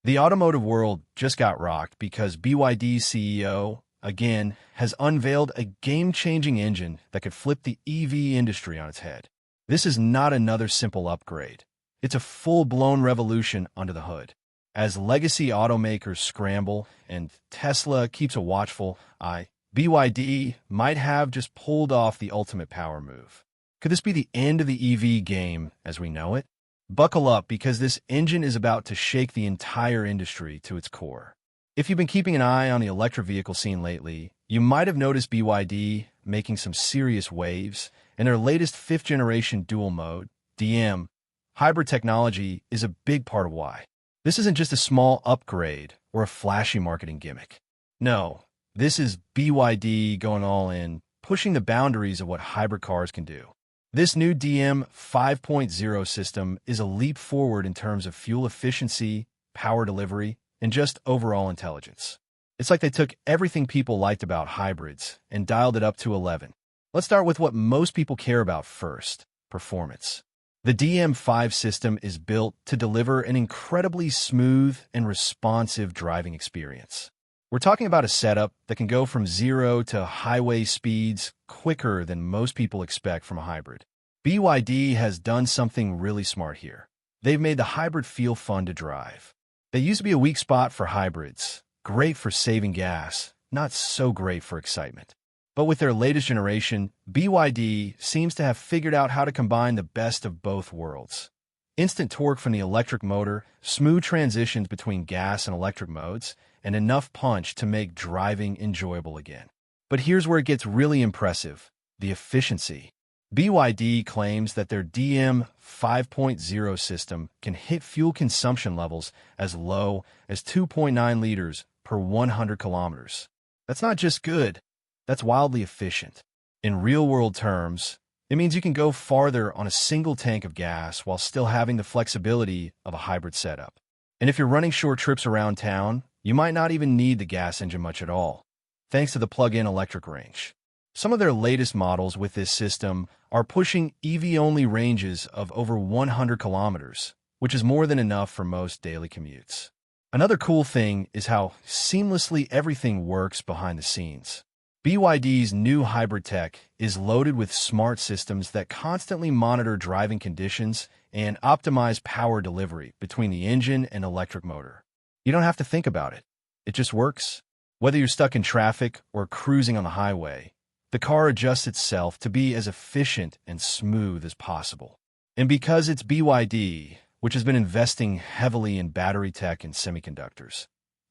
The automotive world just got rocked because BYD CEO, again, has unveiled a game-changing engine that could flip the EV industry on its head. This is not another simple upgrade. It's a full-blown revolution under the hood. As legacy automakers scramble and Tesla keeps a watchful eye, BYD might have just pulled off the ultimate power move. Could this be the end of the EV game as we know it? Buckle up because this engine is about to shake the entire industry to its core. If you've been keeping an eye on the electric vehicle scene lately, you might have noticed BYD making some serious waves, and their latest fifth-generation dual-mode, DM, hybrid technology is a big part of why. This isn't just a small upgrade or a flashy marketing gimmick. No, this is BYD going all in, pushing the boundaries of what hybrid cars can do. This new DM 5.0 system is a leap forward in terms of fuel efficiency, power delivery, and just overall intelligence. It's like they took everything people liked about hybrids and dialed it up to 11. Let's start with what most people care about first: performance. The DM5 system is built to deliver an incredibly smooth and responsive driving experience. We're talking about a setup that can go from 0 to highway speeds quicker than most people expect from a hybrid. BYD has done something really smart here. They've made the hybrid feel fun to drive. They used to be a weak spot for hybrids, great for saving gas, not so great for excitement. But with their latest generation, BYD seems to have figured out how to combine the best of both worlds. Instant torque from the electric motor, smooth transitions between gas and electric modes, and enough punch to make driving enjoyable again. But here's where it gets really impressive: the efficiency. BYD claims that their DM 5.0 system can hit fuel consumption levels as low as 2.9 liters per 100 kilometers. That's not just good, that's wildly efficient. In real-world terms, it means you can go farther on a single tank of gas while still having the flexibility of a hybrid setup. And if you're running short trips around town, you might not even need the gas engine much at all, thanks to the plug-in electric range. Some of their latest models with this system are pushing EV-only ranges of over 100 kilometers, which is more than enough for most daily commutes. Another cool thing is how seamlessly everything works behind the scenes. BYD's new hybrid tech is loaded with smart systems that constantly monitor driving conditions and optimize power delivery between the engine and electric motor. You don't have to think about it. It just works. Whether you're stuck in traffic or cruising on the highway, the car adjusts itself to be as efficient and smooth as possible. And because it's BYD, which has been investing heavily in battery tech and semiconductors,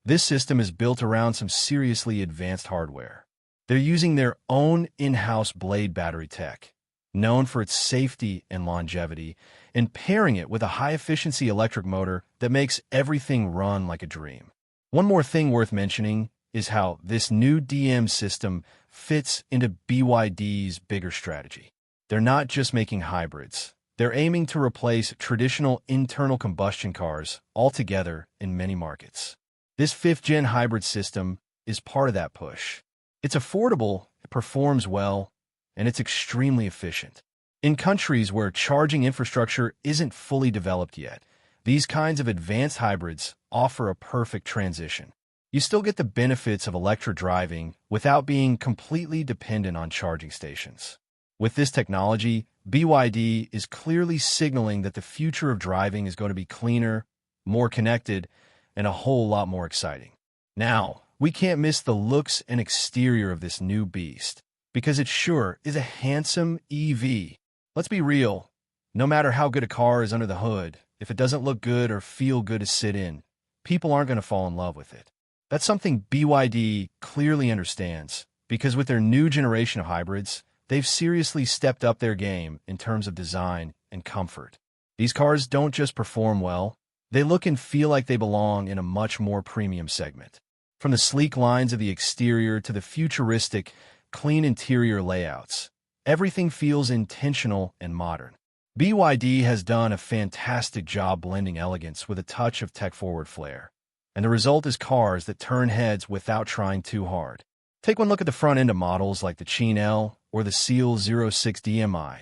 this system is built around some seriously advanced hardware. They're using their own in-house blade battery tech, known for its safety and longevity, and pairing it with a high-efficiency electric motor that makes everything run like a dream. One more thing worth mentioning is how this new DM system fits into BYD's bigger strategy. They're not just making hybrids. They're aiming to replace traditional internal combustion cars altogether in many markets. This fifth-gen hybrid system is part of that push. It's affordable, it performs well, and it's extremely efficient. In countries where charging infrastructure isn't fully developed yet, these kinds of advanced hybrids offer a perfect transition. You still get the benefits of electric driving without being completely dependent on charging stations. With this technology, BYD is clearly signaling that the future of driving is going to be cleaner, more connected, and a whole lot more exciting. Now, we can't miss the looks and exterior of this new beast, because it sure is a handsome EV. Let's be real, no matter how good a car is under the hood, if it doesn't look good or feel good to sit in, people aren't going to fall in love with it. That's something BYD clearly understands, because with their new generation of hybrids, they've seriously stepped up their game in terms of design and comfort. These cars don't just perform well, they look and feel like they belong in a much more premium segment. From the sleek lines of the exterior to the futuristic, clean interior layouts, everything feels intentional and modern. BYD has done a fantastic job blending elegance with a touch of tech-forward flair, and the result is cars that turn heads without trying too hard. Take one look at the front end of models like the Chin L or the Seal 06 DMI,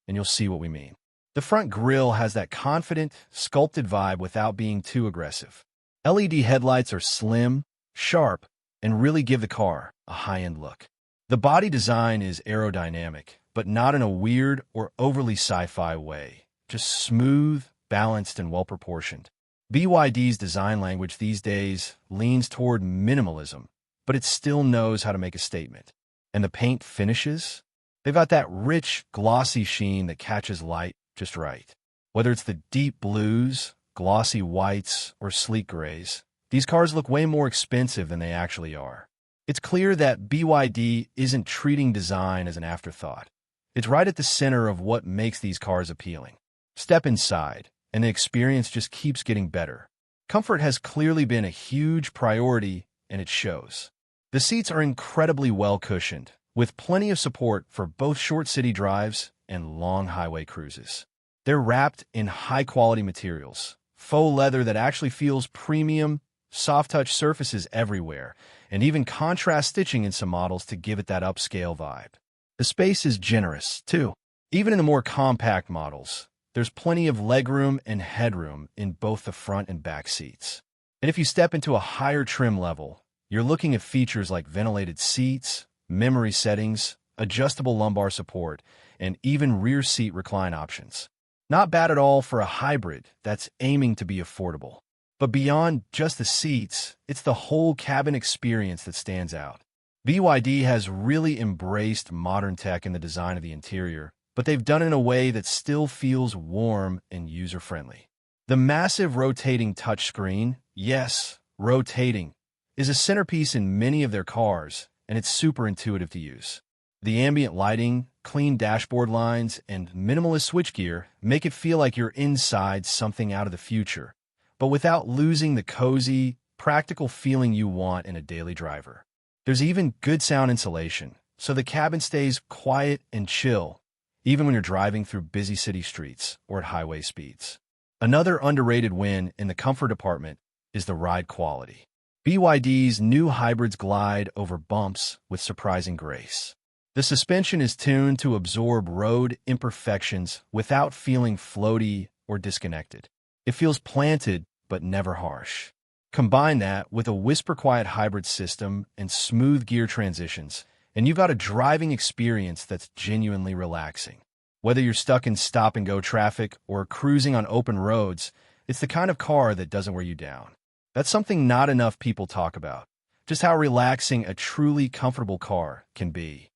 and you'll see what we mean. The front grille has that confident, sculpted vibe without being too aggressive. LED headlights are slim, sharp, and really give the car a high-end look. The body design is aerodynamic, but not in a weird or overly sci-fi way. Just smooth, balanced, and well-proportioned. BYD's design language these days leans toward minimalism, but it still knows how to make a statement. And the paint finishes? They've got that rich, glossy sheen that catches light just right. Whether it's the deep blues, glossy whites, or sleek grays, these cars look way more expensive than they actually are. It's clear that BYD isn't treating design as an afterthought. It's right at the center of what makes these cars appealing. Step inside, and the experience just keeps getting better. Comfort has clearly been a huge priority, and it shows. The seats are incredibly well cushioned, with plenty of support for both short city drives and long highway cruises. They're wrapped in high-quality materials, faux leather that actually feels premium, soft-touch surfaces everywhere, and even contrast stitching in some models to give it that upscale vibe. The space is generous, too. Even in the more compact models, there's plenty of legroom and headroom in both the front and back seats. And if you step into a higher trim level, you're looking at features like ventilated seats, memory settings, adjustable lumbar support, and even rear seat recline options. Not bad at all for a hybrid that's aiming to be affordable. But beyond just the seats, it's the whole cabin experience that stands out. BYD has really embraced modern tech in the design of the interior, but they've done it in a way that still feels warm and user-friendly. The massive rotating touchscreen, yes, rotating, is a centerpiece in many of their cars, and it's super intuitive to use. The ambient lighting, clean dashboard lines, and minimalist switchgear make it feel like you're inside something out of the future, but without losing the cozy, practical feeling you want in a daily driver. There's even good sound insulation, so the cabin stays quiet and chill, even when you're driving through busy city streets or at highway speeds. Another underrated win in the comfort department is the ride quality. BYD's new hybrids glide over bumps with surprising grace. The suspension is tuned to absorb road imperfections without feeling floaty or disconnected. It feels planted, but never harsh. Combine that with a whisper-quiet hybrid system and smooth gear transitions, and you've got a driving experience that's genuinely relaxing. Whether you're stuck in stop-and-go traffic or cruising on open roads, it's the kind of car that doesn't wear you down. That's something not enough people talk about, just how relaxing a truly comfortable car can be.